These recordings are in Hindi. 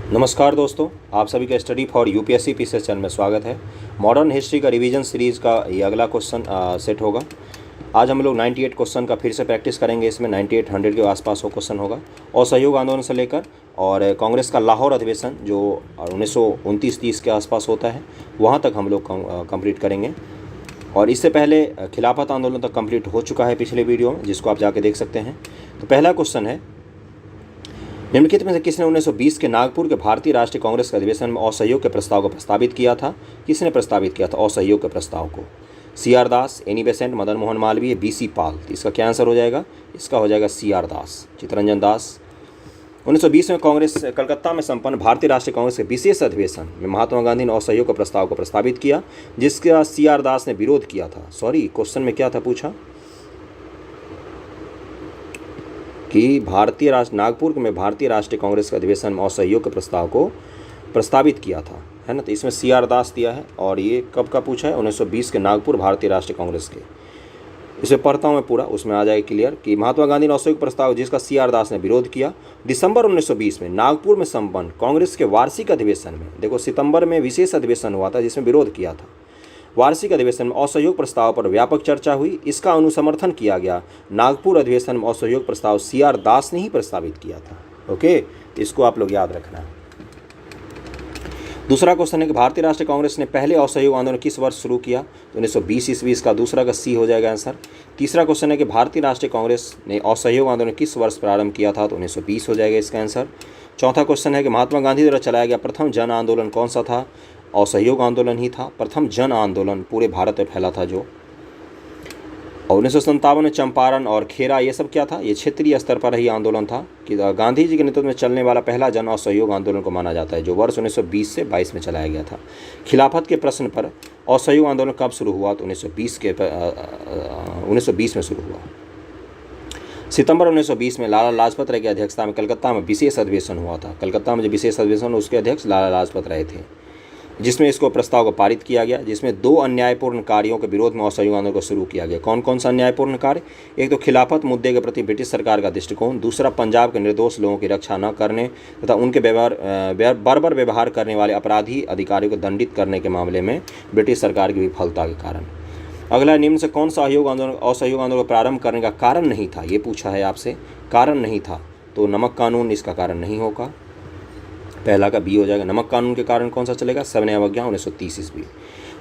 नमस्कार दोस्तों, आप सभी का study for UPSC PCS channel में स्वागत है। मॉडर्न हिस्ट्री का रिवीजन सीरीज़ का ये अगला क्वेश्चन सेट होगा। आज हम लोग 98 क्वेश्चन का फिर से प्रैक्टिस करेंगे। इसमें 9800 के आसपास वो क्वेश्चन होगा असहयोग आंदोलन से लेकर और कांग्रेस का लाहौर अधिवेशन जो 1929-30 के आसपास होता है वहाँ तक हम लोग कंप्लीट करेंगे। और इससे पहले खिलाफत आंदोलन तक कंप्लीट हो चुका है पिछले वीडियो में, जिसको आप जाके देख सकते हैं। तो पहला क्वेश्चन है, निम्नलिखित में से किसने 1920 के नागपुर के भारतीय राष्ट्रीय कांग्रेस के अधिवेशन में असहयोग के प्रस्ताव को प्रस्तावित किया था? किसने प्रस्तावित किया था असहयोग के प्रस्ताव को? C R Das, Annie Besant, Madan Mohan Malaviya, BC Pal. तो इसका क्या आंसर हो जाएगा? इसका हो जाएगा सी आर दास, चित्तरंजन दास। 1920 में कांग्रेस कलकत्ता में संपन्न भारतीय राष्ट्रीय कांग्रेस के विशेष अधिवेशन में महात्मा गांधी ने असहयोग के प्रस्ताव को प्रस्तावित किया, जिसका सी आर दास ने विरोध किया था। सॉरी, क्वेश्चन में क्या था पूछा कि नागपुर में भारतीय राष्ट्रीय कांग्रेस के अधिवेशन में असहयोग के प्रस्ताव को प्रस्तावित किया था, है ना। तो इसमें सी आर दास दिया है और ये कब का पूछा है? 1920 के नागपुर भारतीय राष्ट्रीय कांग्रेस के। इसे पढ़ता हूँ मैं पूरा, उसमें आ जाएगा क्लियर कि महात्मा गांधी ने असहयोग प्रस्ताव जिसका सी आर दास ने विरोध किया। दिसंबर 1920 में नागपुर में संपन्न कांग्रेस के वार्षिक अधिवेशन में, देखो सितंबर में विशेष अधिवेशन हुआ था जिसमें विरोध किया था। वार्षिक अधिवेशन में असहयोग प्रस्ताव पर व्यापक चर्चा हुई, इसका अनुसमर्थन किया गया। नागपुर अधिवेशन में असहयोग प्रस्ताव सी आर दास ने ही प्रस्तावित किया था। ओके, इसको आप लोग याद रखना है। दूसरा क्वेश्चन है कि भारतीय राष्ट्रीय कांग्रेस ने पहले असहयोग आंदोलन किस वर्ष शुरू किया? तो 1920 ईस्वी, इसका दूसरा का सी हो जाएगा आंसर। तीसरा क्वेश्चन है कि भारतीय राष्ट्रीय कांग्रेस ने असहयोग आंदोलन किस वर्ष प्रारंभ किया था? तो 1920 हो जाएगा इसका आंसर। चौथा क्वेश्चन है कि महात्मा गांधी द्वारा चलाया गया प्रथम जन आंदोलन कौन सा था? असहयोग आंदोलन ही था। प्रथम जन आंदोलन पूरे भारत में फैला था जो। और 1957 में चंपारण और खेरा ये सब क्या था? ये क्षेत्रीय स्तर पर ही आंदोलन था कि गांधी जी के नेतृत्व में चलने वाला पहला जन असहयोग आंदोलन को माना जाता है, जो वर्ष 1920 से 22 में चलाया गया था। खिलाफत के प्रश्न पर असहयोग आंदोलन कब शुरू हुआ? तो 1920 में शुरू हुआ। सितंबर 1920 में लाला लाजपत राय की अध्यक्षता में कलकत्ता में विशेष अधिवेशन हुआ था। कलकत्ता में जो विशेष अधिवेशन उसके अध्यक्ष लाला लाजपत राय थे, जिसमें इसको प्रस्ताव को पारित किया गया, जिसमें 2 अन्यायपूर्ण कार्यों के विरोध में असहयोग आंदोलन को शुरू किया गया। कौन कौन सा अन्यायपूर्ण कार्य? एक तो खिलाफत मुद्दे के प्रति ब्रिटिश सरकार का दृष्टिकोण, दूसरा पंजाब के निर्दोष लोगों की रक्षा न करने तथा उनके बर्बर व्यवहार करने वाले अपराधी अधिकारियों को दंडित करने के मामले में ब्रिटिश सरकार की विफलता के कारण। अगला, निम्न से कौन सा असहयोग आंदोलन को प्रारंभ करने का कारण नहीं था? ये पूछा है आपसे, कारण नहीं था। तो नमक कानून इसका कारण नहीं होगा, पहला का बी हो जाएगा। नमक कानून के कारण कौन सा चलेगा? सविनय अवज्ञा 1930 ईस्वी।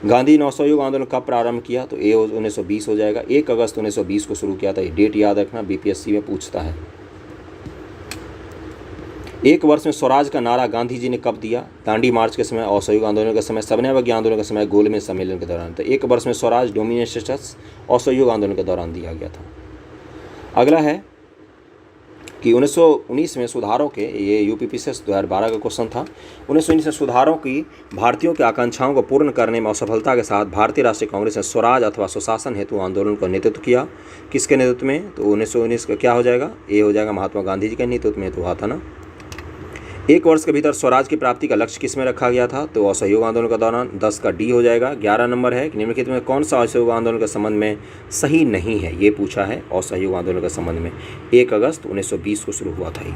गांधी ने असहयोग आंदोलन कब प्रारंभ किया? तो ए 1920 हो जाएगा। 1 अगस्त 1920 को शुरू किया था। ये डेट याद रखना, बीपीएससी में पूछता है। एक वर्ष में स्वराज का नारा गांधी जी ने कब दिया? दांडी मार्च के समय, असहयोग आंदोलन के समय, सविनय अवज्ञा आंदोलन के समय, गोलमेज सम्मेलन के दौरान। तो 1 वर्ष में स्वराज डोमिनेट स्टेटस असहयोग आंदोलन के दौरान दिया गया था। अगला है कि 1919 में सुधारों के, ये यूपीपीसीएस 2012 का क्वेश्चन था। 1919 में सुधारों की भारतीयों की आकांक्षाओं को पूर्ण करने में असफलता के साथ भारतीय राष्ट्रीय कांग्रेस ने स्वराज अथवा सुशासन हेतु आंदोलन का नेतृत्व किया। किसके नेतृत्व में? तो 1919 का क्या हो जाएगा? ए हो जाएगा, महात्मा गांधी जी के नेतृत्व में तो हुआ था ना। 1 वर्ष के भीतर स्वराज की प्राप्ति का लक्ष्य किस में रखा गया था? तो असहयोग आंदोलन के दौरान। 10 का डी हो जाएगा। 11 नंबर है कि निम्नलिखित में कौन सा असहयोग आंदोलन के संबंध में सही नहीं है? ये पूछा है असहयोग आंदोलन के संबंध में। 1 अगस्त 1920 को शुरू हुआ था ये।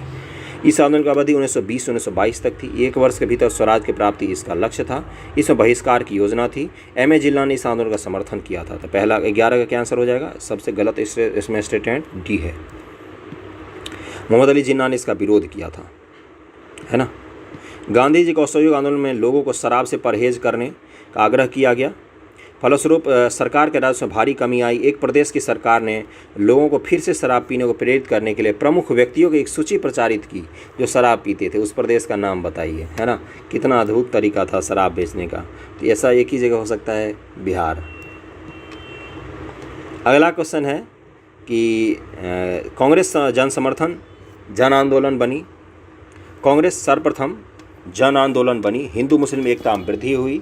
इस आंदोलन की अवधि 1920 से 1922 तक थी। 1 वर्ष के भीतर स्वराज की प्राप्ति इसका लक्ष्य था। इसमें बहिष्कार की योजना थी। एम ए जिन्ना ने इस आंदोलन का समर्थन किया था। तो पहला 11 का क्या आंसर हो जाएगा? सबसे गलत इसमें स्टेटमेंट डी है। मोहम्मद अली जिन्ना ने इसका विरोध किया था, है ना। गांधी जी को असहयोग आंदोलन में लोगों को शराब से परहेज करने का आग्रह किया गया। फलस्वरूप सरकार के राजस्व में भारी कमी आई। एक प्रदेश की सरकार ने लोगों को फिर से शराब पीने को प्रेरित करने के लिए प्रमुख व्यक्तियों की एक सूची प्रचारित की जो शराब पीते थे। उस प्रदेश का नाम बताइए, है ना। कितना अद्भुत तरीका था शराब बेचने का। तो ऐसा एक ही जगह हो सकता है, बिहार। अगला क्वेश्चन है कि कांग्रेस जन समर्थन जन आंदोलन बनी। कांग्रेस सर्वप्रथम जन आंदोलन बनी। हिंदू मुस्लिम एकता में वृद्धि हुई।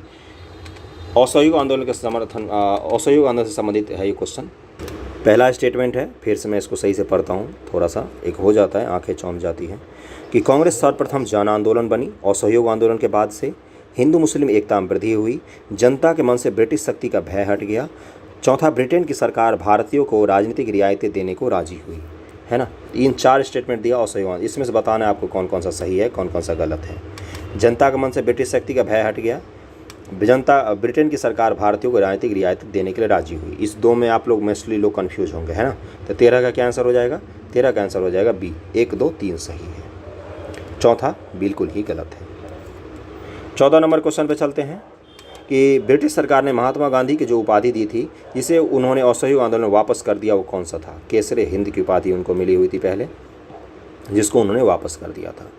असहयोग आंदोलन के समर्थन, असहयोग आंदोलन से संबंधित है ये क्वेश्चन। पहला स्टेटमेंट है, फिर से मैं इसको सही से पढ़ता हूँ, थोड़ा सा एक हो जाता है, आंखें चौंक जाती हैं, कि कांग्रेस सर्वप्रथम जन आंदोलन बनी। असहयोग आंदोलन के बाद से हिंदू मुस्लिम एकता में वृद्धि हुई। जनता के मन से ब्रिटिश शक्ति का भय हट गया। चौथा, ब्रिटेन की सरकार भारतीयों को राजनीतिक रियायतें देने को राजी हुई, है ना। इन 4 स्टेटमेंट दिया असहयोग। इसमें से बताना है आपको कौन कौन सा सही है, कौन कौन सा गलत है। जनता के मन से ब्रिटिश शक्ति का भय हट गया। ब्रिटेन की सरकार भारतीयों को राजनीतिक रियायत देने के लिए राजी हुई। इस दो में आप लोग मोस्टली लोग कन्फ्यूज होंगे, है ना। तो 13 का क्या आंसर हो जाएगा? 13 का आंसर हो जाएगा बी, 1, 2, 3 सही है। चौथा बिल्कुल ही गलत है। 14 नंबर क्वेश्चन पे चलते हैं कि ब्रिटिश सरकार ने महात्मा गांधी की जो उपाधि दी थी, जिसे उन्होंने असहयोग आंदोलन में वापस कर दिया, वो कौन सा था? केसरे हिंद की उपाधि उनको मिली हुई थी पहले, जिसको उन्होंने वापस कर दिया था।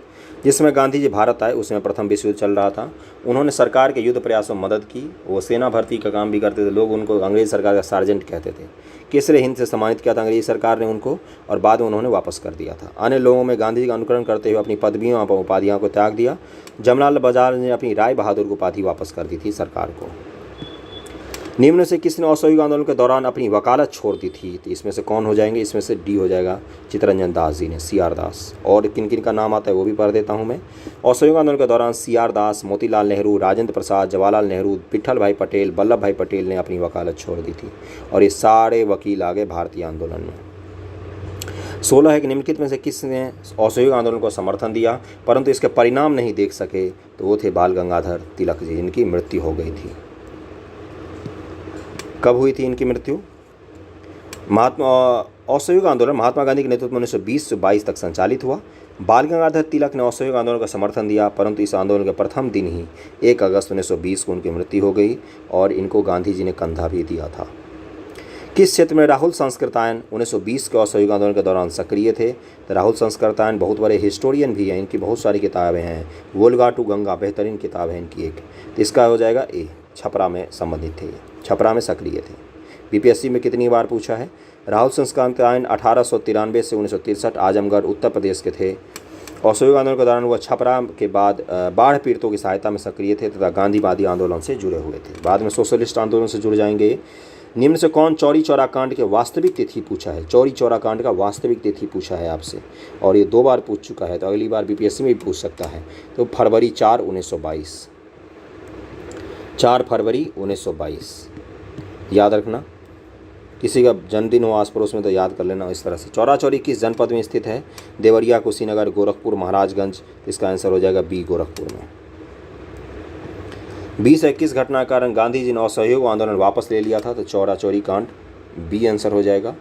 जिस समय गांधी जी भारत आए उसमें प्रथम विश्व युद्ध चल रहा था। उन्होंने सरकार के युद्ध प्रयासों में मदद की। वो सेना भर्ती का काम भी करते थे, लोग उनको अंग्रेज सरकार का सार्जेंट कहते थे। केसरे हिंद से सम्मानित किया था अंग्रेजी सरकार ने उनको, और बाद में उन्होंने वापस कर दिया था। अन्य लोगों में गांधी जी का अनुकरण करते हुए अपनी पदवियों और उपाधियों को त्याग दिया। जमनालाल बजाज ने अपनी राय बहादुर की उपाधि वापस कर दी थी सरकार को। निम्न से किसने असहयोग आंदोलन के दौरान अपनी वकालत छोड़ दी थी? तो इसमें से कौन हो जाएंगे? इसमें से डी हो जाएगा, चित्तरंजन दास जी ने, CR दास। और किन किन का नाम आता है वो भी पढ़ देता हूँ मैं। असहयोग आंदोलन के दौरान CR दास, मोतीलाल नेहरू, राजेंद्र प्रसाद, जवाहरलाल नेहरू, विट्ठल भाई पटेल, वल्लभ भाई पटेल ने अपनी वकालत छोड़ दी थी, और ये सारे वकील आ गए भारतीय आंदोलन में। 16 है कि निम्नलिखित में से किसने असहयोग आंदोलन को समर्थन दिया परंतु इसके परिणाम नहीं देख सके? तो वो थे बाल गंगाधर तिलक जी, जिनकी मृत्यु हो गई थी। कब हुई थी इनकी मृत्यु? असहयोग आंदोलन महात्मा गांधी के नेतृत्व में 1920 से 22 तक संचालित हुआ। बाल गंगाधर तिलक ने असहयोग आंदोलन का समर्थन दिया, परंतु इस आंदोलन के प्रथम दिन ही 1 अगस्त 1920 को उनकी मृत्यु हो गई, और इनको गांधी जी ने कंधा भी दिया था। किस क्षेत्र में राहुल संस्कृतायन 1920 के असहयोग आंदोलन के दौरान सक्रिय थे? तो राहुल संस्कृतायन बहुत बड़े हिस्टोरियन भी हैं, इनकी बहुत सारी किताबें हैं। वोल्गा टू गंगा बेहतरीन किताब है इनकी एक। तो इसका हो जाएगा ए, छपरा में संबंधित थे, छपरा में सक्रिय थे। बीपीएससी में कितनी बार पूछा है? राहुल संस्कृतायन 1893 से 1963 आजमगढ़ उत्तर प्रदेश के थे। असहयोग आंदोलन के दौरान वह छपरा के बाद बाढ़ पीड़ितों की सहायता में सक्रिय थे तथा गांधीवादी आंदोलन से जुड़े हुए थे। बाद में सोशलिस्ट आंदोलन से जुड़ जाएंगे। निम्न से कौन चौरी चौरा कांड के वास्तविक तिथि पूछा है? चौरी चौरा कांड का वास्तविक तिथि पूछा है आपसे, और ये 2 बार पूछ चुका है, तो अगली बार बीपीएससी में भी पूछ सकता है। तो फरवरी 4, 1922, 4 फरवरी 1922 याद रखना। किसी का जन्मदिन हो आस पड़ोस में तो याद कर लेना इस तरह से। चौरा चौरी किस जनपद में स्थित है? देवरिया, कुशीनगर, गोरखपुर, महाराजगंज। इसका आंसर हो जाएगा बी, गोरखपुर में। 20 है किस घटना के कारण गांधी जी ने असहयोग आंदोलन वापस ले लिया था? तो चौरा चौरी कांड, बी आंसर हो जाएगा,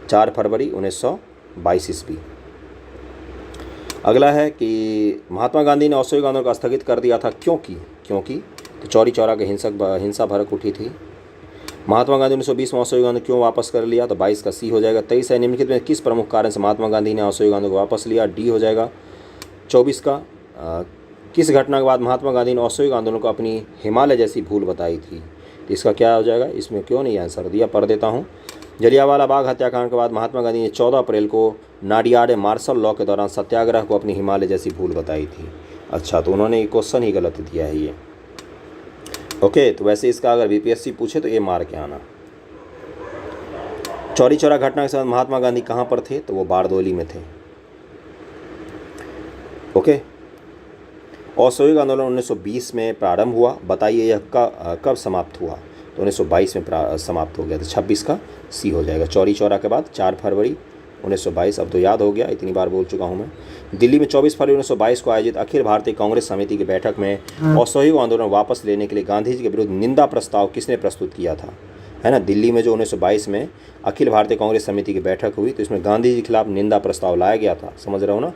4 फरवरी 1922 ईस्वी। अगला है कि महात्मा गांधी ने असहयोग आंदोलन को स्थगित कर दिया था क्योंकि तो चौरी चौरा के हिंसा भड़क उठी थी। महात्मा गांधी 1920 में असहयोग आंदोलन क्यों वापस कर लिया? तो 22 का सी हो जाएगा। 23 है निम्नलिखित में किस प्रमुख कारण से महात्मा गांधी ने असहयोग आंदोलन को वापस लिया? डी हो जाएगा। 24 का किस घटना के बाद महात्मा गांधी ने असहयोग आंदोलन को अपनी हिमालय जैसी भूल बताई थी? तो इसका क्या हो जाएगा? इसमें क्यों नहीं आंसर दिया, पढ़ देता हूँ। जलियांवाला बाग हत्याकांड के बाद महात्मा गांधी ने 14 अप्रैल को नाडियाड मार्शल लॉ के दौरान सत्याग्रह को अपनी हिमालय जैसी भूल बताई थी। अच्छा, तो उन्होंने ये क्वेश्चन ही गलत दिया है ये। ओके, तो वैसे इसका अगर बीपीएससी पूछे तो ये मार के आना। चौरी चौरा घटना के समय महात्मा गांधी कहाँ पर थे? तो वो बारदोली में थे। ओके, असहयोग आंदोलन 1920 में प्रारंभ हुआ, बताइए यह कब समाप्त हुआ? तो 1922 में समाप्त हो गया। तो 26 का सी हो जाएगा। चौरी चौरा के बाद 4 फरवरी 1922। अब तो याद हो गया, इतनी बार बोल चुका हूँ मैं। दिल्ली में 24 फरवरी 1922 को आयोजित अखिल भारतीय कांग्रेस समिति की बैठक में असहयोग आंदोलन वापस लेने के लिए गांधी जी के विरुद्ध निंदा प्रस्ताव किसने प्रस्तुत किया था? है ना, दिल्ली में जो 1922 में अखिल भारतीय कांग्रेस समिति की बैठक हुई, तो इसमें गांधी जी के खिलाफ निंदा प्रस्ताव लाया गया था। समझ रहे हो ना?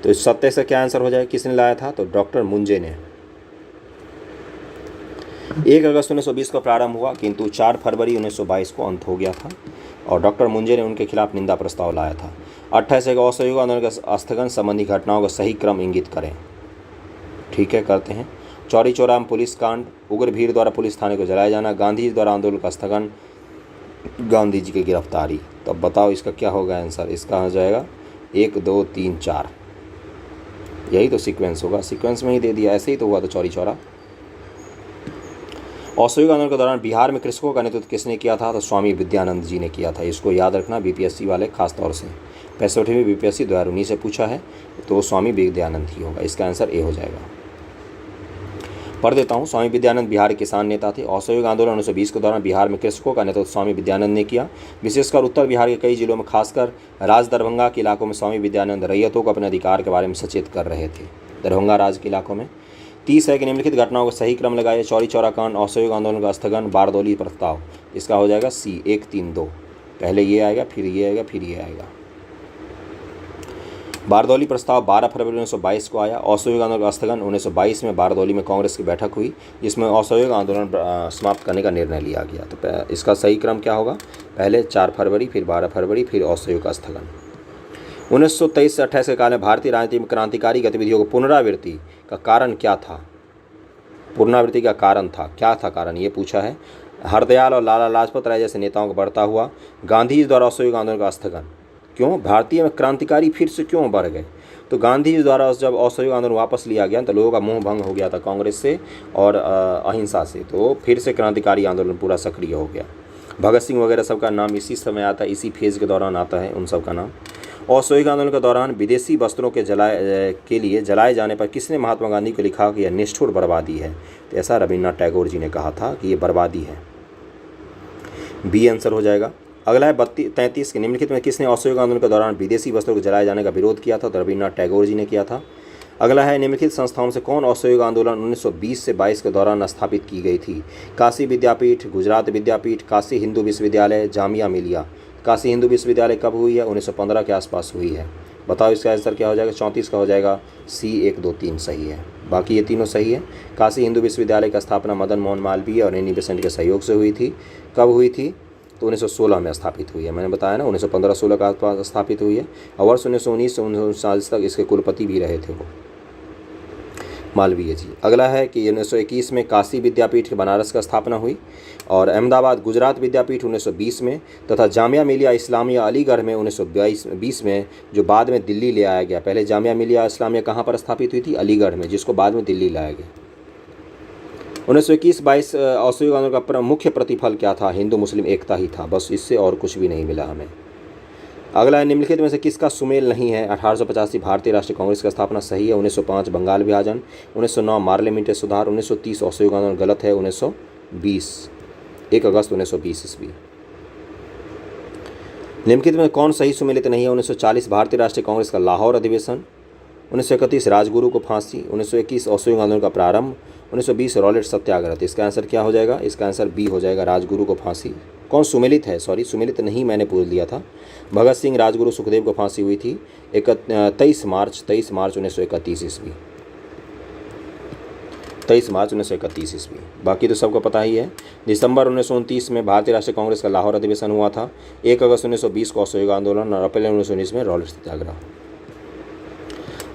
तो इस 27 से क्या आंसर हो जाए? किसने लाया था? तो डॉक्टर मुंजे ने। 1 अगस्त 1920 को प्रारंभ हुआ, किंतु 4 फरवरी 1922 को अंत हो गया था, और डॉक्टर मुंजे ने उनके खिलाफ निंदा प्रस्ताव लाया था। 28 है असहयोग आंदोलन के स्थगन संबंधी घटनाओं का सही क्रम इंगित करें। ठीक है, करते हैं। चौरी चौरा में पुलिस कांड, उग्र भीड़ द्वारा पुलिस थाने को जलाया जाना, गांधी जी द्वारा आंदोलन का स्थगन, गांधी जी की गिरफ्तारी। तो अब बताओ इसका क्या होगा आंसर? इसका हो जाएगा 1, 2, 3, 4। यही तो सीक्वेंस होगा, सीक्वेंस में ही दे दिया, ऐसे ही तो हुआ था चौरी चौरा। असहयोग आंदोलन के दौरान बिहार में कृषकों का नेतृत्व किसने किया था? तो स्वामी विद्यानंद जी ने किया था। इसको याद रखना बीपीएससी वाले खास तौर से। 65वीं बीपीएससी 2019 से पूछा है, तो स्वामी विद्यानंद ही होगा। इसका आंसर ए हो जाएगा। पढ़ देता हूँ। स्वामी विद्यानंद बिहार के किसान नेता थे। असहयोग आंदोलन 1920 के दौरान बिहार में कृषकों का नेतृत्व स्वामी विद्यानंद ने किया। विशेषकर उत्तर बिहार के कई जिलों में, खासकर राज दरभंगा के इलाकों में स्वामी विद्यानंद रैयतों को अपने अधिकार के बारे में सचेत कर रहे थे। दरभंगा राज्य के इलाकों में। 30 है कि निम्नलिखित घटनाओं का सही क्रम लगाइए। चौरी चौरा कांड, असहयोग आंदोलन का स्थगन, बारदौली प्रस्ताव। इसका हो जाएगा सी 1, 3, 2। पहले ये आएगा, फिर ये आएगा, फिर ये आएगा। बारदौली प्रस्ताव 12 फरवरी 1922 को आया। असहयोग आंदोलन का स्थगन 1922 में बारदौली में कांग्रेस की बैठक हुई, जिसमें असहयोग आंदोलन समाप्त करने का निर्णय लिया गया। तो इसका सही क्रम क्या होगा? पहले 4 फरवरी, फिर 12 फरवरी, फिर असहयोग का स्थगन। 1923 से 28 के काल में भारतीय राजनीति में क्रांतिकारी गतिविधियों को पुनरावृत्ति का कारण क्या था? पुनरावृत्ति का कारण था, क्या था कारण, ये पूछा है। हरदयाल और लाला लाजपत राय जैसे नेताओं का बढ़ता हुआ। गांधी जी द्वारा असहयोग आंदोलन का स्थगन। क्यों? भारतीय में क्रांतिकारी फिर से क्यों बढ़ गए? तो गांधी जी द्वारा जब असहयोग आंदोलन वापस लिया गया तो लोगों का मोह भंग हो गया था कांग्रेस से और अहिंसा से, तो फिर से क्रांतिकारी आंदोलन पूरा सक्रिय हो गया। भगत सिंह वगैरह सबका नाम इसी समय आता है, इसी फेज़ के दौरान आता है उन सब का नाम। असहयोग आंदोलन के दौरान विदेशी वस्त्रों के लिए जलाए जाने पर किसने महात्मा गांधी को लिखा कि यह निष्ठुर बर्बादी है? तो ऐसा रविन्द्रनाथ टैगोर जी ने कहा था कि ये बर्बादी है। बी आंसर हो जाएगा। अगला है 33 के निम्नलिखित में किसने असहयोग आंदोलन के दौरान विदेशी वस्त्रों को जलाए जाने का विरोध किया था? तो रविन्द्रनाथ टैगोर जी ने किया था। अगला है निम्नलिखित संस्थाओं से कौन असहयोग आंदोलन 1920 से 22 के दौरान स्थापित की गई थी? काशी विद्यापीठ, गुजरात विद्यापीठ, काशी हिंदू विश्वविद्यालय, जामिया मिलिया। काशी हिंदू विश्वविद्यालय कब हुई है? 1915 के आसपास हुई है। बताओ इसका आंसर क्या हो जाएगा? 34 का हो जाएगा सी 1, 2, 3 सही है। बाकी ये तीनों सही है। काशी हिंदू विश्वविद्यालय की स्थापना मदन मोहन मालवीय और एनी बेसेंट के सहयोग से हुई थी। कब हुई थी? तो 1916 में स्थापित हुई है। मैंने बताया ना 1915-16 का आसपास स्थापित हुई है। और वर्ष 1919 से 1939 तक इसके कुलपति भी रहे थे वो मालवीय जी। अगला है कि 1921 में काशी विद्यापीठ के बनारस का स्थापना हुई और अहमदाबाद गुजरात विद्यापीठ 1920 में तथा जामिया मिलिया इस्लामिया अलीगढ़ में 1920 में, जो बाद में दिल्ली ले आया गया। पहले जामिया मिलिया इस्लामिया कहाँ पर स्थापित हुई थी? अलीगढ़ में, जिसको बाद में दिल्ली लाया गया। 1921-22 असहयोग आंदोलन का मुख्य प्रतिफल क्या था? हिंदू मुस्लिम एकता ही था, बस इससे और कुछ भी नहीं मिला हमें। अगला है निम्नलिखित में से किसका सुमेल नहीं है? 1885 भारतीय राष्ट्रीय कांग्रेस का स्थापना सही है। 1905 बंगाल विभाजन, 1909 मार्लेमेंटे सुधार, 1930 असहयोग आंदोलन गलत है। 1920 1 अगस्त 1920 ईस्वी। निम्नलिखित में कौन सही सुमेलित नहीं है? 1940 भारतीय राष्ट्रीय कांग्रेस का लाहौर अधिवेशन, 1931 राजगुरु को फांसी, 1921 असहयोग आंदोलन का प्रारंभ, 1920 रॉलेट सत्याग्रह। इसका आंसर क्या हो जाएगा? इसका आंसर बी हो जाएगा, राजगुरु को फांसी। कौन सुमेलित है? सॉरी, सुमेलित नहीं, मैंने पूछ लिया था। भगत सिंह, राजगुरु, सुखदेव को फांसी हुई थी 23 मार्च 1931 ईस्वी। 23 मार्च 1931 ईस्वी। बाकी तो सबको पता ही है। दिसंबर 1929 में भारतीय राष्ट्रीय कांग्रेस का लाहौर अधिवेशन हुआ था। 1 अगस्त 1920 को असहयोग आंदोलन और अप्रैल 1919 में रॉलेट सत्याग्रह।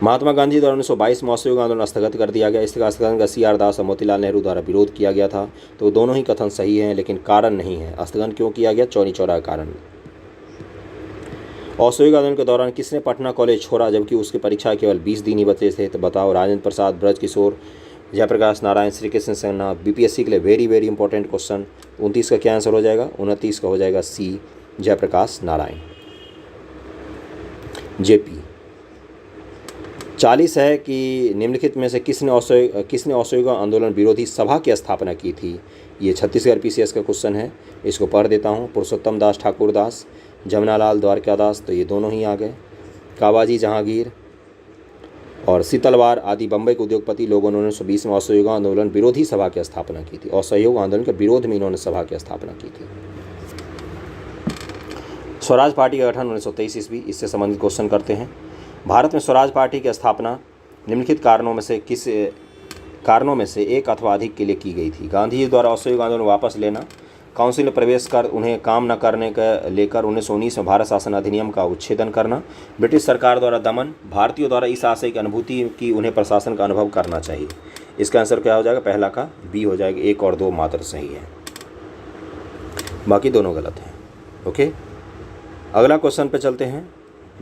महात्मा गांधी द्वारा 1922 में असहयोग आंदोलन स्थगित कर दिया गया। इसका स्थगन का सी आर दास और मोतीलाल नेहरू द्वारा विरोध किया गया था। तो दोनों ही कथन सही हैं, लेकिन कारण नहीं है। स्थगन क्यों किया गया? चौरी चौरा कारण। असहयोग आंदोलन के दौरान किसने पटना कॉलेज छोड़ा जबकि उसकी परीक्षा केवल 20 दिन ही बचे थे? तो बताओ। राजेंद्र प्रसाद, ब्रज किशोर, जयप्रकाश नारायण, श्री कृष्ण सिन्हा। बीपीएससी के लिए वेरी वेरी इंपॉर्टेंट क्वेश्चन। 29 का क्या आंसर हो जाएगा? 29 का हो जाएगा सी, जयप्रकाश नारायण। जेपी। 40 है कि निम्नलिखित में से किसने असहयोग आंदोलन विरोधी सभा की स्थापना की थी? ये छत्तीसगढ़ पीसीएस का क्वेश्चन है, इसको पढ़ देता हूँ। पुरुषोत्तम दास ठाकुरदास, जमुनालाल द्वारकादास, तो ये दोनों ही आ गए। कावाजी जहांगीर और सीतलवार आदि बम्बई के उद्योगपति लोगों ने 1920 में असहयोग आंदोलन विरोधी सभा की स्थापना की थी। असहयोग आंदोलन के विरोध में इन्होंने सभा की स्थापना की थी। स्वराज पार्टी का गठन 1923 ईस्वी। इससे संबंधित क्वेश्चन करते हैं। भारत में स्वराज पार्टी की स्थापना निम्नलिखित कारणों में से एक अथवा अधिक के लिए की गई थी? गांधी जी द्वारा असहयोग आंदोलन वापस लेना, काउंसिल में प्रवेश कर उन्हें काम न करने का लेकर 1919 में भारत शासन अधिनियम का उच्छेदन करना, ब्रिटिश सरकार द्वारा दमन, भारतीयों द्वारा इस आशय की अनुभूति कि उन्हें प्रशासन का अनुभव करना चाहिए। इसका आंसर क्या हो जाएगा? पहला का बी हो जाएगा। 1 और 2 मात्र सही है, बाकी दोनों गलत हैं। ओके, अगला क्वेश्चन पे चलते हैं।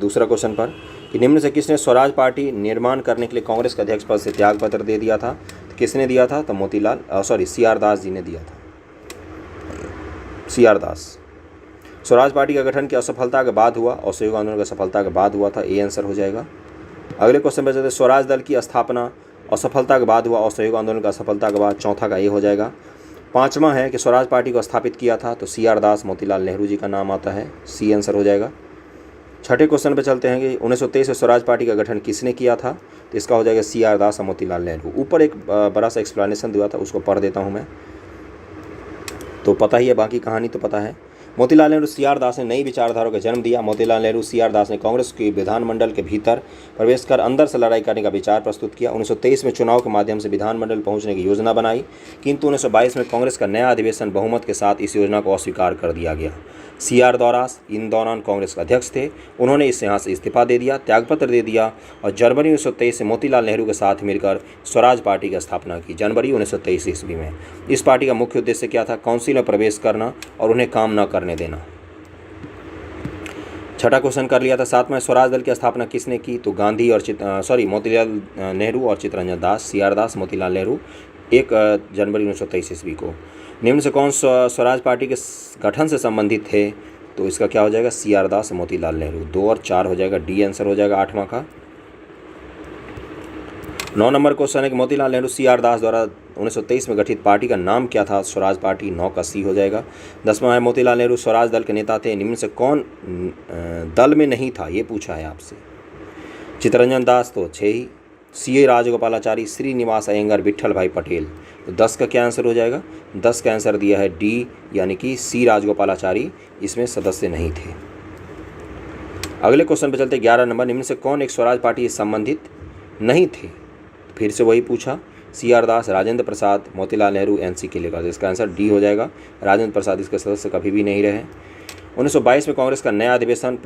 दूसरा क्वेश्चन पर कि निम्न से किसने स्वराज पार्टी निर्माण करने के लिए कांग्रेस के अध्यक्ष पद से त्याग पत्र दे दिया था? तो किसने दिया था? तो सी आर दास जी ने दिया था। सी आर दास। स्वराज पार्टी का गठन की असफलता के बाद हुआ, असहयोग आंदोलन की सफलता के बाद हुआ था। ए आंसर हो जाएगा। अगले क्वेश्चन पर चलते। स्वराज दल की स्थापना असफलता के बाद हुआ, असहयोग आंदोलन का सफलता के बाद। चौथा का ए हो जाएगा। पाँचवा है कि स्वराज पार्टी को स्थापित किया था, तो सी आर दास, मोतीलाल नेहरू जी का नाम आता है। सी आंसर हो जाएगा। छठे क्वेश्चन पे चलते हैं कि 1923 में स्वराज पार्टी का गठन किसने किया था, तो इसका हो जाएगा CR दास और मोतीलाल नेहरू। ऊपर एक बड़ा सा एक्सप्लेनेशन दिया था, उसको पढ़ देता हूँ मैं, तो पता ही है, बाकी कहानी तो पता है। मोतीलाल नेहरू CR दास ने नई विचारधारा का जन्म दिया। मोतीलाल नेहरू CR दास ने कांग्रेस के विधानमंडल के भीतर प्रवेश कर अंदर से लड़ाई करने का विचार प्रस्तुत किया। 1923 में चुनाव के माध्यम से विधानमंडल पहुंचने की योजना बनाई, किंतु 1922 में कांग्रेस का नया अधिवेशन बहुमत के साथ इस योजना को अस्वीकार कर दिया गया। CR दास इन दौरान कांग्रेस के अध्यक्ष थे। उन्होंने इस यहाँ से इस्तीफा दे दिया, त्यागपत्र दे दिया और जनवरी 1923 से मोतीलाल नेहरू के साथ मिलकर स्वराज पार्टी की स्थापना की। जनवरी 1923 ईस्वी में इस पार्टी का मुख्य उद्देश्य क्या था? काउंसिल में प्रवेश करना और उन्हें काम न करने देना। छठा क्वेश्चन कर लिया था। सातवां, स्वराज दल की स्थापना किसने की? तो गांधी और मोतीलाल नेहरू और चित्तरंजन दास। CR दास, मोतीलाल नेहरू 1 जनवरी 1923 ईस्वी को। निम्न से कौन स्वराज पार्टी के गठन से संबंधित थे? तो इसका क्या हो जाएगा? CR दास, मोतीलाल नेहरू। 2 और 4 हो जाएगा, डी आंसर हो जाएगा 8वां का। 9 नंबर क्वेश्चन है कि मोतीलाल नेहरू CR दास द्वारा 1923 में गठित पार्टी का नाम क्या था? स्वराज पार्टी। 9 का C हो जाएगा। 10वां है, मोतीलाल नेहरू स्वराज दल के नेता थे, निम्न से कौन दल में नहीं था? ये पूछा है आपसे। चित्तरंजन दास तो 6 ही, CA राजगोपालाचारी, श्रीनिवास अयंगार, विट्ठल भाई पटेल। तो 10 का क्या आंसर हो जाएगा? 10 का आंसर दिया है D, यानी कि C राजगोपालाचारी इसमें सदस्य नहीं थे। अगले क्वेश्चन पे चलते 11 नंबर, निम्न से कौन एक स्वराज पार्टी से संबंधित नहीं थे? फिर से वही पूछा, CR दास, राजेंद्र प्रसाद, मोतीलाल नेहरू, NC केलेकर। इसका आंसर D हो जाएगा। राजेंद्र प्रसाद इसके सदस्य कभी भी नहीं रहे। 1922 में कांग्रेस का नया अधिवेशन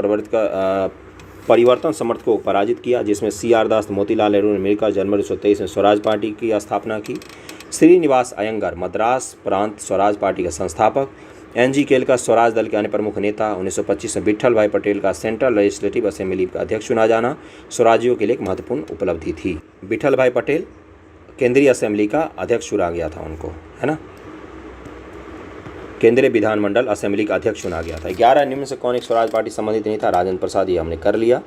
परिवर्तन समर्थकों को पराजित किया, जिसमें CR दास, मोतीलाल नेहरू ने मिलकर जनवरी 1923 में स्वराज पार्टी की स्थापना की। श्रीनिवास अयंगार मद्रास प्रांत स्वराज पार्टी का संस्थापक। NG केलकर स्वराज दल के अन्य प्रमुख नेता। 1925 में विट्ठल भाई पटेल का सेंट्रल लेजिस्लेटिव असेंबली का अध्यक्ष चुना जाना स्वराजियों के लिए एक महत्वपूर्ण उपलब्धि थी। विट्ठल भाई पटेल केंद्रीय असेंबली का अध्यक्ष चुना गया था उनको, है ना, केंद्रीय विधानमंडल असेंबली का अध्यक्ष चुना गया था। 11, निम्न से कौन एक स्वराज पार्टी संबंधित नहीं था? राजेंद्र प्रसाद, ये हमने कर लिया।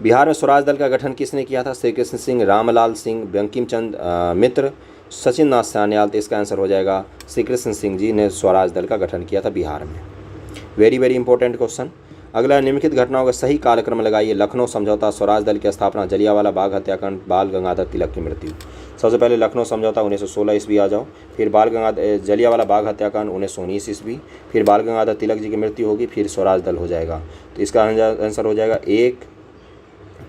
बिहार में स्वराज दल का गठन किसने किया था? श्री कृष्ण सिंह, रामलाल सिंह, बंकिम चंद्र मित्र, सचिन नाथ सान्याल। तो इसका आंसर हो जाएगा श्री कृष्ण सिंह जी ने स्वराज दल का गठन किया था बिहार में। Very very important question. अगला, निम्नलिखित घटनाओं का सही कालक्रम लगाइए। लखनऊ समझौता, स्वराज दल की स्थापना, जलियांवाला बाग हत्याकांड, बाल गंगाधर तिलक की मृत्यु। सबसे पहले लखनऊ समझौता 1916 ईस्वी आ जाओ, फिर जलियांवाला बाग हत्याकांड 1919 ईस्वी, फिर बाल गंगाधर तिलक जी की मृत्यु होगी, फिर स्वराज दल हो जाएगा। तो इसका आंसर हो जाएगा 1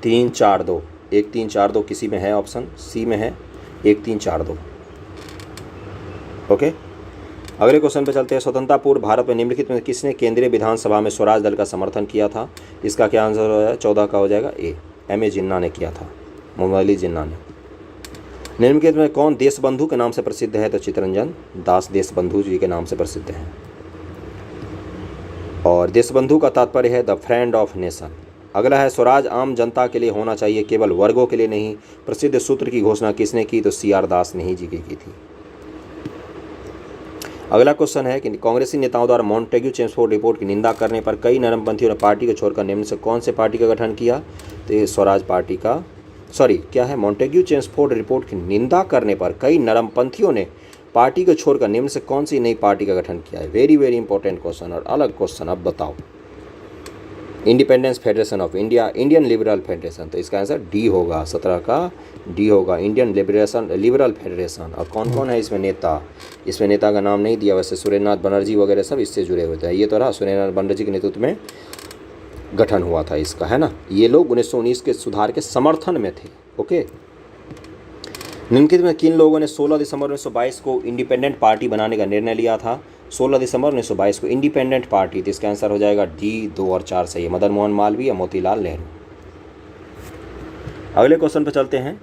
3 4 2। 1 3 4 2 किसी में है? ऑप्शन C में है 1 3 4 2। ओके, अगले क्वेश्चन पे चलते हैं। स्वतंत्रता पूर्व भारत में निम्नलिखित में किसने केंद्रीय विधानसभा में स्वराज दल का समर्थन किया था? इसका क्या आंसर हो जाएगा? 14 का हो जाएगा A, M.A. जिन्ना ने किया था, मोहम्मद अली जिन्ना ने। निम्नलिखित में कौन देशबंधु के नाम से प्रसिद्ध है? तो चित्तरंजन दास देशबंधु जी के नाम से प्रसिद्ध हैं। और देशबंधु का तात्पर्य है द फ्रेंड ऑफ नेशन। अगला है, स्वराज आम जनता के लिए होना चाहिए, केवल वर्गों के लिए नहीं। प्रसिद्ध सूत्र की घोषणा किसने की? तो CR दास ने ही जी की थी। अगला क्वेश्चन है कि कांग्रेसी नेताओं द्वारा मॉन्टेग्यू चेम्सफोर्ड रिपोर्ट की निंदा करने पर कई नरमपंथियों ने पार्टी को छोड़कर निम्न से कौन से पार्टी का गठन किया? तो ये स्वराज पार्टी का, क्या है, मॉन्टेग्यू चेम्सफोर्ड रिपोर्ट की निंदा करने पर कई नरमपंथियों ने पार्टी को छोड़कर निम्न से कौन सी नई पार्टी का गठन किया है? वेरी वेरी इंपॉर्टेंट क्वेश्चन और अलग क्वेश्चन। अब बताओ। Independence federation of India, Indian liberal federation. तो इसका आंसर D होगा, 17 का D होगा, इंडियन लिबरल फेडरेशन। और कौन कौन है इसमें नेता? इसमें नेता का नाम नहीं दिया, वैसे सुरेंद्रनाथ बनर्जी वगैरह सब इससे जुड़े हुए थे। ये तो रहा, सुरेंद्रनाथ बनर्जी के नेतृत्व में गठन हुआ था इसका, है ना। ये लोग 1919 के सुधार के समर्थन में थे। ओके, निम्नलिखित में किन लोगों ने 16 दिसंबर 1922 को इंडिपेंडेंट पार्टी बनाने का निर्णय लिया था? 16 दिसंबर 1922 को इंडिपेंडेंट पार्टी। तो इसका आंसर हो जाएगा D, 2 और 4 सही है। मदन मोहन मालवीय या मोतीलाल नेहरू। अगले क्वेश्चन पर चलते हैं।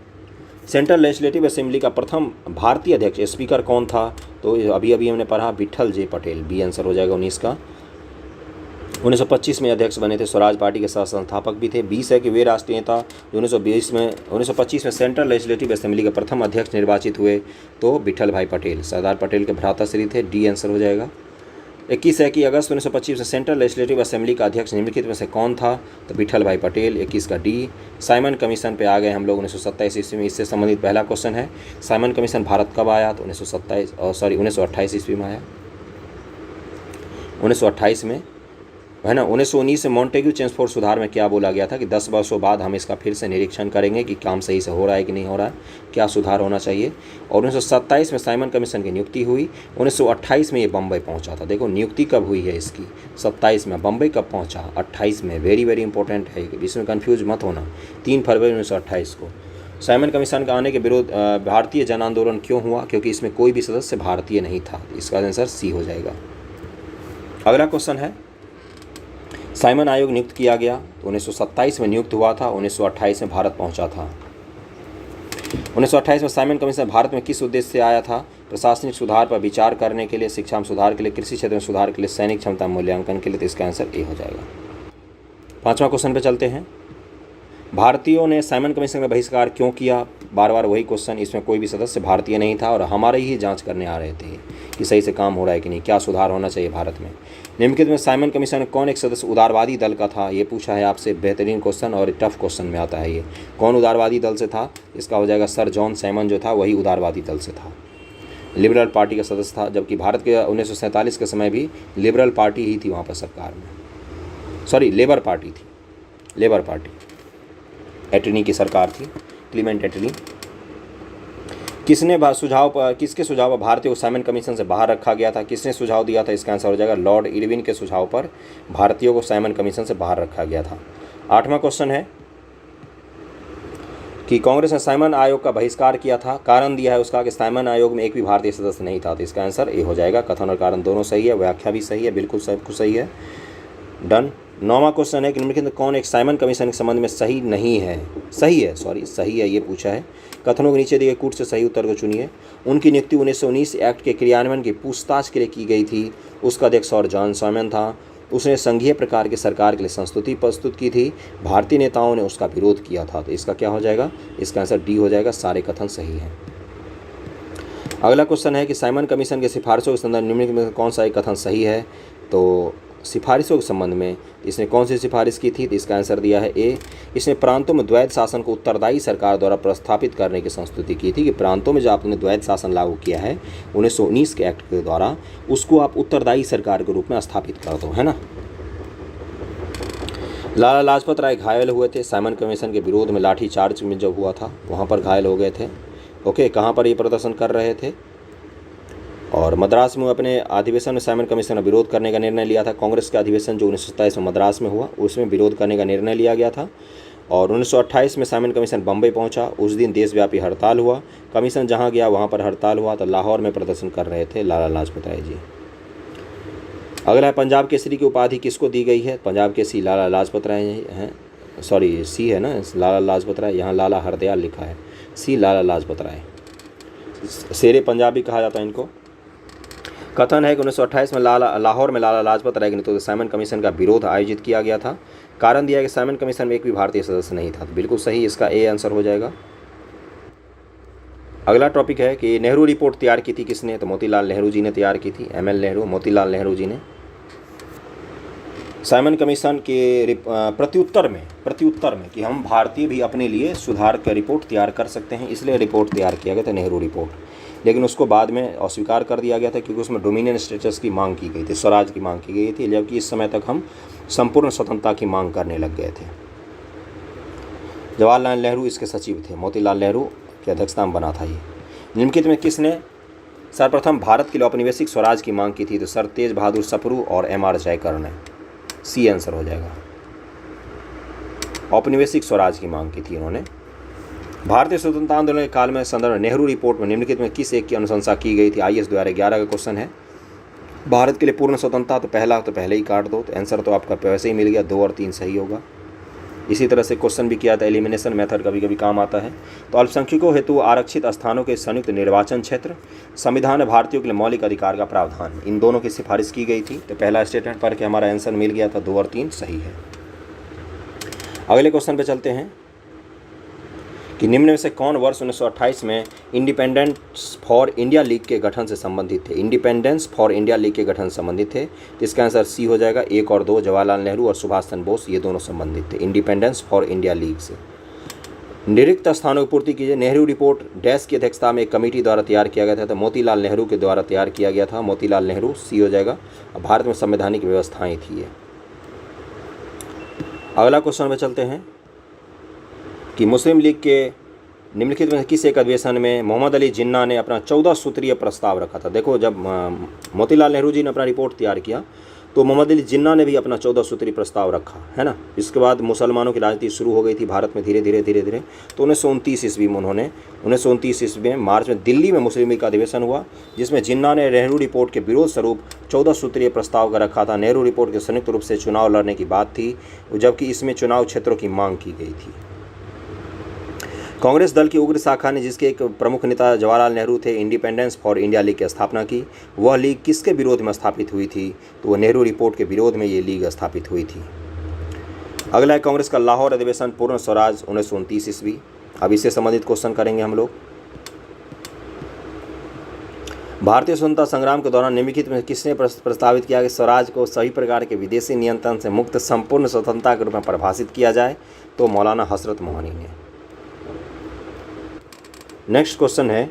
सेंट्रल लेजिस्लेटिव असेंबली का प्रथम भारतीय अध्यक्ष स्पीकर कौन था? तो अभी अभी हमने पढ़ा, Vitthal J Patel. B answer हो जाएगा 19 का। 1925 में अध्यक्ष बने थे, स्वराज पार्टी के सह संस्थापक भी थे। 20 है कि वे राष्ट्रीय नेता जो 1925 में सेंट्रल लेजिस्लेटिव असेंबली के प्रथम अध्यक्ष निर्वाचित हुए, तो विट्ठल भाई पटेल, सरदार पटेल के भ्राताश्री थे। D आंसर हो जाएगा। 21 है कि अगस्त 1925 में सेंट्रल लेजिस्लेटिव असेंबली का अध्यक्ष निम्नलिखित में से कौन था? तो विट्ठल भाई पटेल। 21 का D। साइमन कमीशन पे आ गए हम लोग 1927 ईस्वी में। इससे संबंधित पहला क्वेश्चन है, साइमन कमीशन भारत कब आया? तो 1928 ईस्वी में आया। 1928 में है ना। 1919 में मॉन्टेग्यू चेम्सफोर्ड सुधार में क्या बोला गया था कि 10 वर्षों बाद हम इसका फिर से निरीक्षण करेंगे कि काम सही से हो रहा है कि नहीं हो रहा है, क्या सुधार होना चाहिए। और 1927 में साइमन कमीशन की नियुक्ति हुई। 1928 में ये बम्बई पहुंचा था। देखो नियुक्ति कब हुई है इसकी, 27 में। बम्बई कब पहुंचा, 28 में। वेरी वेरी इंपॉर्टेंट है, इसमें कन्फ्यूज मत होना। 3 फरवरी 1928 को साइमन कमीशन का आने के विरोध भारतीय जन आंदोलन क्यों हुआ, क्योंकि इसमें कोई भी सदस्य भारतीय नहीं था। इसका आंसर सी हो जाएगा। अगला क्वेश्चन है, साइमन आयोग नियुक्त किया गया, 1927 में नियुक्त हुआ था, 1928 में भारत पहुंचा था। 1928 में साइमन कमीशन भारत में किस उद्देश्य से आया था? प्रशासनिक सुधार पर विचार करने के लिए, शिक्षा में सुधार के लिए, कृषि क्षेत्र में सुधार के लिए, सैनिक क्षमता मूल्यांकन के लिए। तो इसका आंसर ए हो जाएगा। 5वां क्वेश्चन पे चलते हैं, भारतीयों ने साइमन कमीशन का बहिष्कार क्यों किया? बार बार वही क्वेश्चन, इसमें कोई भी सदस्य भारतीय नहीं था और हमारे ही जांच करने आ रहे थे कि सही से काम हो रहा है कि नहीं, क्या सुधार होना चाहिए भारत में। निम्नलिखित में साइमन कमीशन में कौन एक सदस्य उदारवादी दल का था? ये पूछा है आपसे, बेहतरीन क्वेश्चन और टफ क्वेश्चन में आता है ये। कौन उदारवादी दल से था? इसका हो जाएगा सर जॉन साइमन जो था वही उदारवादी दल से था, लिबरल पार्टी का सदस्य था। जबकि भारत के 1947 के समय भी लिबरल पार्टी ही थी वहाँ पर सरकार में, सॉरी लेबर पार्टी थी, लेबर पार्टी। एटनी की सरकार थी, क्लीमेंट एटनी। किसके सुझाव पर भारतीय को साइमन कमीशन से बाहर रखा गया था? किसने सुझाव दिया था? इसका आंसर हो जाएगा लॉर्ड इरविन के सुझाव पर भारतीयों को साइमन कमीशन से बाहर रखा गया था। 8वां क्वेश्चन है कि कांग्रेस ने साइमन आयोग का बहिष्कार किया था, कारण दिया है उसका कि साइमन आयोग में एक भी भारतीय सदस्य नहीं था। तो इसका आंसर ए हो जाएगा। कथन और कारण दोनों सही है, व्याख्या भी सही है, बिल्कुल सब कुछ सही है। डन। 9वां क्वेश्चन है कि निम्नलिखित में कौन एक साइमन कमीशन के संबंध में सही नहीं है? सही है ये पूछा है। कथनों के नीचे दिए कूट से सही उत्तर को चुनिए। उनकी नियुक्ति 1919 एक्ट के क्रियान्वयन की पूछताछ के लिए की गई थी। उसका अध्यक्ष सर जॉन साइमन था। उसने संघीय प्रकार की सरकार के लिए संस्तुति प्रस्तुत की थी। भारतीय नेताओं ने उसका विरोध किया था। तो इसका क्या हो जाएगा? इसका आंसर डी हो जाएगा। सारे कथन सही हैं। अगला क्वेश्चन है कि साइमन कमीशन की सिफारिशों के संदर्भ निम्नलिखित में कौन सा एक कथन सही है? तो सिफारिशों के संबंध में इसने कौन सी सिफारिश की थी? तो इसका आंसर दिया है ए। इसने प्रांतों में द्वैध शासन को उत्तरदायी सरकार द्वारा प्रस्थापित करने की संस्तुति की थी कि प्रांतों में जो आपने द्वैध शासन लागू किया है 1919 के एक्ट के द्वारा, उसको आप उत्तरदायी सरकार के रूप में स्थापित कर दो, है ना। लाला लाजपत राय घायल हुए थे साइमन कमीशन के विरोध में, लाठीचार्ज में जब हुआ था वहाँ पर घायल हो गए थे। ओके, कहाँ पर ये प्रदर्शन कर रहे थे? और मद्रास में अपने अधिवेशन में साइमन कमीशन का विरोध करने का निर्णय लिया था। कांग्रेस का अधिवेशन जो 1927 में मद्रास में हुआ उसमें विरोध करने का निर्णय लिया गया था। और 1928 में साइमन कमीशन बम्बई पहुंचा। उस दिन देशव्यापी हड़ताल हुआ। कमीशन जहां गया वहां पर हड़ताल हुआ। तो लाहौर में प्रदर्शन कर रहे थे लाला लाजपत राय जी। अगला है पंजाब केसरी की उपाधि किसको दी गई है? पंजाब केसरी लाला लाजपत राय हैं, सॉरी सी है ना, लाला लाजपत राय, यहाँ लाला हरदयाल लिखा है, सी लाला लाजपत राय। शेरे पंजाबी कहा जाता है इनको। कथन है कि 1928 में लाहौर में लाला लाजपत राय के नेतृत्व साइमन कमीशन का विरोध आयोजित किया गया था। कारण दिया कि साइमन कमीशन में एक भी भारतीय सदस्य नहीं था। तो बिल्कुल सही, इसका ए आंसर हो जाएगा। अगला टॉपिक है कि नेहरू रिपोर्ट तैयार की थी किसने? तो मोतीलाल नेहरू जी ने तैयार की थी, ML नेहरू, मोतीलाल नेहरू जी ने। साइमन कमीशन के प्रत्युत्तर में कि हम भारतीय भी अपने लिए सुधार का रिपोर्ट तैयार कर सकते हैं, इसलिए रिपोर्ट तैयार किया गया था नेहरू रिपोर्ट। लेकिन उसको बाद में अस्वीकार कर दिया गया था क्योंकि उसमें डोमिनियन स्टेटस की मांग की गई थी, स्वराज की मांग की गई थी, जबकि इस समय तक हम संपूर्ण स्वतंत्रता की मांग करने लग गए थे। जवाहरलाल नेहरू इसके सचिव थे, मोतीलाल नेहरू की अध्यक्षता में बना था ये। निम्नलिखित में किसने सर्वप्रथम भारत के लिए औपनिवेशिक स्वराज की मांग की थी? तो सर तेज बहादुर सप्रू और MR जयकर ने। सी आंसर हो जाएगा। औपनिवेशिक स्वराज की मांग की थी उन्होंने। भारतीय स्वतंत्रता आंदोलन के काल में संदर्भ नेहरू रिपोर्ट में निम्नलिखित में किस एक की अनुशंसा की गई थी? IS 2011 का क्वेश्चन है। भारत के लिए पूर्ण स्वतंत्रता, तो पहला तो पहले ही काट दो, तो आंसर तो आपका वैसे ही मिल गया, 2 और 3 सही होगा। इसी तरह से क्वेश्चन भी किया था, एलिमिनेशन मेथड कभी कभी काम आता है। तो अल्पसंख्यकों हेतु आरक्षित स्थानों के संयुक्त निर्वाचन क्षेत्र, संविधान में भारतीयों के लिए मौलिक अधिकार का प्रावधान, इन दोनों की सिफारिश की गई थी। तो पहला स्टेटमेंट पढ़ के हमारा आंसर मिल गया था, 2 और 3 सही है। अगले क्वेश्चन पे चलते हैं कि निम्न में से कौन वर्ष 1928 में इंडिपेंडेंस फॉर इंडिया लीग के गठन से संबंधित थे? इंडिपेंडेंस फॉर इंडिया लीग के गठन से संबंधित थे। तो इसका आंसर सी हो जाएगा। 1 और 2 जवाहरलाल नेहरू और सुभाष चंद्र बोस ये दोनों संबंधित थे इंडिपेंडेंस फॉर इंडिया लीग से। निरिक्त स्थानों की पूर्ति कीजिए। नेहरू रिपोर्ट डैश की अध्यक्षता में एक कमेटी द्वारा तैयार किया गया था। तो मोतीलाल नेहरू के द्वारा तैयार किया गया था, मोतीलाल नेहरू सी हो जाएगा। अब भारत में संवैधानिक व्यवस्थाएँ थी ये। अगला क्वेश्चन पे चलते हैं कि मुस्लिम लीग के निम्नलिखित में किस एक अधिवेशन में मोहम्मद अली जिन्ना ने अपना 14 सूत्रीय प्रस्ताव रखा था। देखो, जब मोतीलाल नेहरू जी ने अपना रिपोर्ट तैयार किया तो मोहम्मद अली जिन्ना ने भी अपना 14 सूत्री प्रस्ताव रखा, है ना। इसके बाद मुसलमानों की राजनीति शुरू हो गई थी भारत में धीरे धीरे। तो 1929 ईस्वी में उन्होंने 1929 ईस्वी में मार्च में दिल्ली में मुस्लिम लीग का अधिवेशन हुआ, जिसमें जिन्ना ने नेहरू रिपोर्ट के विरोध स्वरूप 14 सूत्रीय प्रस्ताव का रखा था। नेहरू रिपोर्ट के संयुक्त रूप से चुनाव लड़ने की बात थी, जबकि इसमें चुनाव क्षेत्रों की मांग की गई थी। कांग्रेस दल की उग्र शाखा ने, जिसके एक प्रमुख नेता जवाहरलाल नेहरू थे, इंडिपेंडेंस फॉर इंडिया लीग की स्थापना की। वह लीग किसके विरोध में स्थापित हुई थी? तो वह नेहरू रिपोर्ट के विरोध में ये लीग स्थापित हुई थी। अगला है कांग्रेस का लाहौर अधिवेशन पूर्ण स्वराज 1929 ईस्वी। अब इससे संबंधित क्वेश्चन करेंगे हम लोग। भारतीय स्वतंत्रता संग्राम के दौरान निम्नलिखित में किसने प्रस्तावित किया कि स्वराज को सभी प्रकार के विदेशी नियंत्रण से मुक्त संपूर्ण स्वतंत्रता के रूप में परिभाषित किया जाए? तो मौलाना हजरत मोहनी ने। नेक्स्ट क्वेश्चन है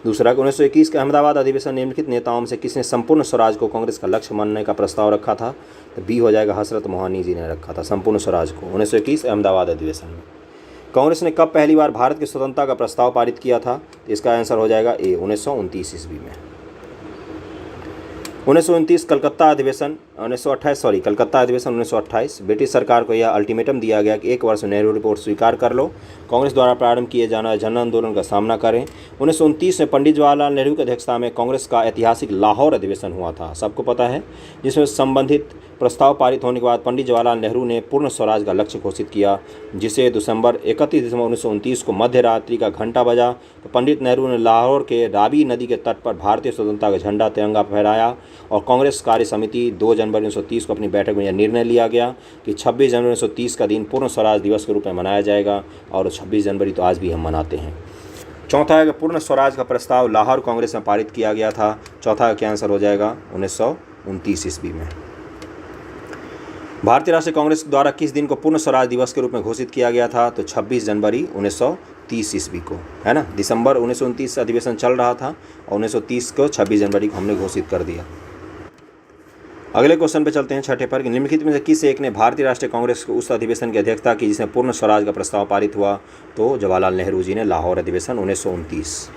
दूसरा, 1921 के अहमदाबाद अधिवेशन निम्नलिखित नेताओं में से किसने संपूर्ण स्वराज को कांग्रेस का लक्ष्य मानने का प्रस्ताव रखा था? तो बी हो जाएगा, हजरत मोहनी जी ने रखा था संपूर्ण स्वराज को 1921 अहमदाबाद अधिवेशन में। कांग्रेस ने कब पहली बार भारत की स्वतंत्रता का प्रस्ताव पारित किया था? तो इसका आंसर हो जाएगा ए, 1929 ईस्वी में। 1929 कलकत्ता अधिवेशन 1928 ब्रिटिश सरकार को यह अल्टीमेटम दिया गया कि 1 वर्ष में नेहरू रिपोर्ट स्वीकार कर लो, कांग्रेस द्वारा प्रारंभ किए जाना जन आंदोलन का सामना करें। 1929 में पंडित जवाहरलाल नेहरू की अध्यक्षता में कांग्रेस का ऐतिहासिक लाहौर अधिवेशन हुआ था, सबको पता है, जिसमें संबंधित प्रस्ताव पारित होने के बाद पंडित जवाहरलाल नेहरू ने पूर्ण स्वराज का लक्ष्य घोषित किया, जिसे 31 दिसंबर 1929 को मध्य रात्रि का घंटा बजा तो पंडित नेहरू ने लाहौर के रावी नदी के तट पर भारतीय स्वतंत्रता का झंडा तिरंगा फहराया और कांग्रेस कार्य समिति 2 जनवरी 1930 को अपनी बैठक में यह निर्णय लिया गया कि 26 जनवरी 1930 का दिन पूर्ण स्वराज दिवस के रूप में मनाया जाएगा, और 26 जनवरी तो आज भी हम मनाते हैं। चौथा है कि पूर्ण स्वराज का प्रस्ताव लाहौर कांग्रेस में पारित किया गया था। चौथा का आंसर हो जाएगा 1929 ईस्वी में। भारतीय राष्ट्रीय कांग्रेस द्वारा किस दिन को पूर्ण स्वराज दिवस के रूप में घोषित किया गया था? तो 26 जनवरी 1930 ईस्वी को, है ना। दिसंबर 1929 से अधिवेशन चल रहा था और 1930 को 26 जनवरी को हमने घोषित कर दिया। अगले क्वेश्चन पे चलते हैं, छठे पर। निम्नलिखित में से किस एक ने भारतीय राष्ट्रीय कांग्रेस को उस अधिवेशन की अध्यक्षता की जिसमें पूर्ण स्वराज का प्रस्ताव पारित हुआ? तो जवाहरलाल नेहरू जी ने लाहौर अधिवेशन 1929।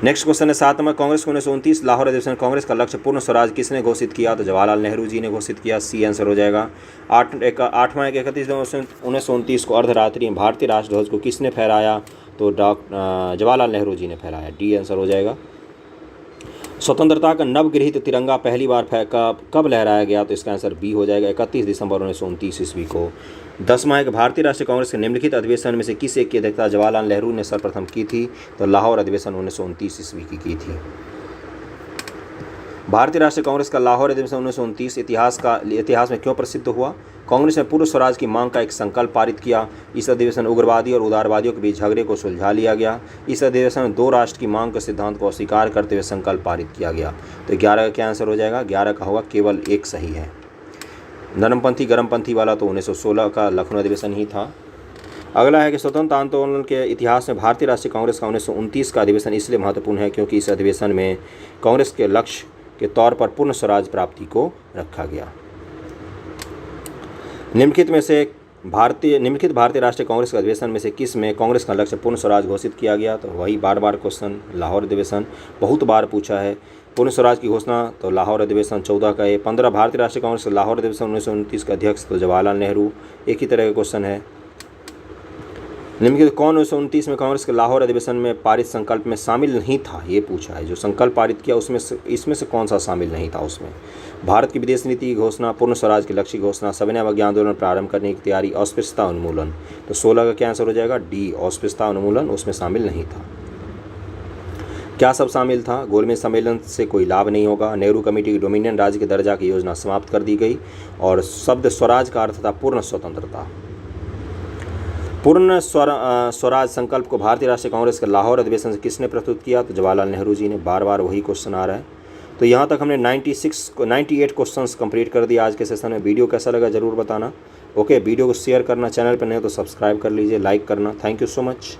नेक्स्ट क्वेश्चन है 7 में, कांग्रेस को 1929 लाहौर अधिवेशन कांग्रेस का लक्ष्य पूर्ण स्वराज किसने घोषित किया? तो जवाहरलाल नेहरू जी ने घोषित किया, सी आंसर हो जाएगा। 31 को अर्धरात्रि में भारतीय राष्ट्रध्वज को किसने फहराया? तो जवाहरलाल नेहरू जी ने फहराया, डी आंसर हो जाएगा। स्वतंत्रता का नवगृहित तिरंगा पहली बार कब लहराया गया? तो इसका आंसर बी हो जाएगा, 31 दिसंबर 1929 ईस्वी को। 10वां है कि भारतीय राष्ट्रीय कांग्रेस के निम्नलिखित अधिवेशन में से किस एक की अध्यक्षता जवाहरलाल नेहरू ने सर्वप्रथम की थी? तो लाहौर अधिवेशन 1929 ईस्वी की थी। भारतीय राष्ट्रीय कांग्रेस का लाहौर अधिवेशन 1929 इतिहास में क्यों प्रसिद्ध हुआ? कांग्रेस ने पूर्ण स्वराज की मांग का एक संकल्प पारित किया। इस अधिवेशन उग्रवादी और उदारवादियों के बीच झगड़े को सुलझा लिया गया। इस अधिवेशन में 2 राष्ट्र की मांग के सिद्धांत को अस्वीकार करते हुए संकल्प पारित किया गया। तो 11 का क्या आंसर हो जाएगा? 11 का होगा, केवल एक सही है। नरमपंथी गरमपंथी वाला तो 1916 का लखनऊ अधिवेशन ही था। अगला है कि स्वतंत्र आंदोलन के इतिहास में भारतीय राष्ट्रीय कांग्रेस का 1929 का अधिवेशन इसलिए महत्वपूर्ण है क्योंकि इस अधिवेशन में कांग्रेस के लक्ष्य के तौर पर पूर्ण स्वराज प्राप्ति को रखा गया। निम्नलिखित भारतीय राष्ट्रीय कांग्रेस के अधिवेशन में से किस में कांग्रेस का लक्ष्य पूर्ण स्वराज घोषित किया गया? तो वही बार क्वेश्चन, लाहौर अधिवेशन बहुत बार पूछा है। पूर्ण स्वराज की घोषणा तो लाहौर अधिवेशन 14 का है। 15 भारतीय राष्ट्रीय कांग्रेस लाहौर अधिवेशन 1929 का अध्यक्ष तो जवाहरलाल नेहरू, एक ही तरह का क्वेश्चन है। निम्नलिखित कौन 1929 में कांग्रेस के लाहौर अधिवेशन में पारित संकल्प में शामिल नहीं था? ये पूछा है। जो संकल्प पारित किया इसमें से कौन सा शामिल नहीं था? उसमें भारत की विदेश नीति की घोषणा, पूर्ण स्वराज के लक्ष्य की घोषणा, सविनय अवज्ञा आंदोलन प्रारंभ करने की तैयारी, अस्पृश्यता उन्मूलन। तो 16 का क्या आंसर हो जाएगा? डी, अस्पृश्यता उन्मूलन उसमें शामिल नहीं था। क्या सब शामिल था? गोलमेज सम्मेलन से कोई लाभ नहीं होगा, नेहरू कमेटी की डोमिनियन राज्य के दर्जा की योजना समाप्त कर दी गई, और शब्द स्वराज का अर्थ था पूर्ण स्वतंत्रता। पूर्ण स्वराज संकल्प को भारतीय राष्ट्रीय कांग्रेस के लाहौर अधिवेशन से किसने प्रस्तुत किया? तो जवाहरलाल नेहरू जी ने। बार वही क्वेश्चन आ रहा है। तो यहाँ तक हमने 98 क्वेश्चंस कंप्लीट कर दिया आज के सेशन में। वीडियो कैसा लगा ज़रूर बताना। ओके, वीडियो को शेयर करना, चैनल पर नहीं हो तो सब्सक्राइब कर लीजिए, लाइक करना। Thank you so much.